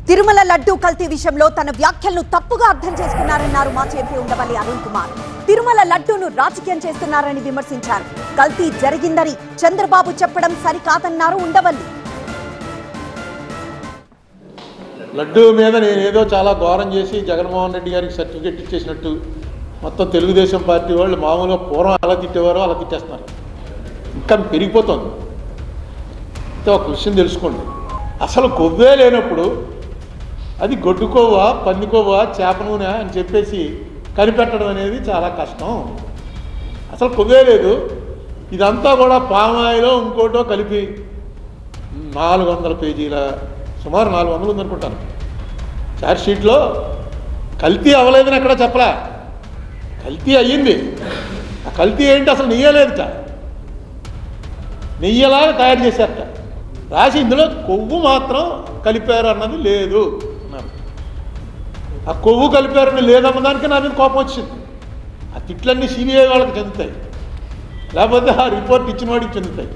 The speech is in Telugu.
తిరుమల లడ్డూ కల్తీ విషయంలో తన వ్యాఖ్యలను తప్పుగా అర్థం చేసుకున్నారన్నారు మాజీ ఎంపీ ఉండవల్లి అరుణ్ కుమార్. తిరుమల లడ్డూను రాజకీయం చేస్తున్నారని విమర్శించారు. కల్తీ జరిగిందని చంద్రబాబు చెప్పడం సరికాదన్నారు ఉండవల్లి. లడ్డూ మీద నేనేదో చాలా ఘోరం చేసి జగన్మోహన్ రెడ్డి గారికి సర్టిఫికెట్ ఇచ్చేసినట్టు మొత్తం తెలుగుదేశం పార్టీ వాళ్ళు మామూలుగా పూర్వం అలా తిట్టేవారో అలా తిట్టేస్తున్నారు. ఇంకా పెరిగిపోతుంది. ఒక విషయం తెలుసుకోండి, అసలు కొవ్వే లేనప్పుడు అది గొడ్డు కొవ్వ, పంది కొవ్వ, చేప నూనె అని చెప్పేసి కనిపెట్టడం అనేది చాలా కష్టం. అసలు కొవ్వే లేదు, ఇదంతా కూడా పామాయిలో ఇంకోటో కలిపి 400 పేజీల సుమారు 400 ఉందనుకుంటాను ఛార్జ్షీట్లో. కల్తీ అవ్వలేదని ఎక్కడ చెప్పలే, కల్తీ అయ్యింది. ఆ కల్తీ ఏంటి, అసలు నెయ్యలేదుట, నెయ్యలాగా తయారు చేశారట. రాసి ఇందులో కొవ్వు మాత్రం కలిపారు అన్నది లేదు అన్నారు. ఆ కొవ్వు కలిపారని లేదన్నదానికి నా మీద కోపం వచ్చింది. ఆ తిట్లన్నీ సిబిఐ వాళ్ళకి చెందుతాయి, లేకపోతే ఆ రిపోర్ట్ ఇచ్చిన వాడికి చెందుతాయి.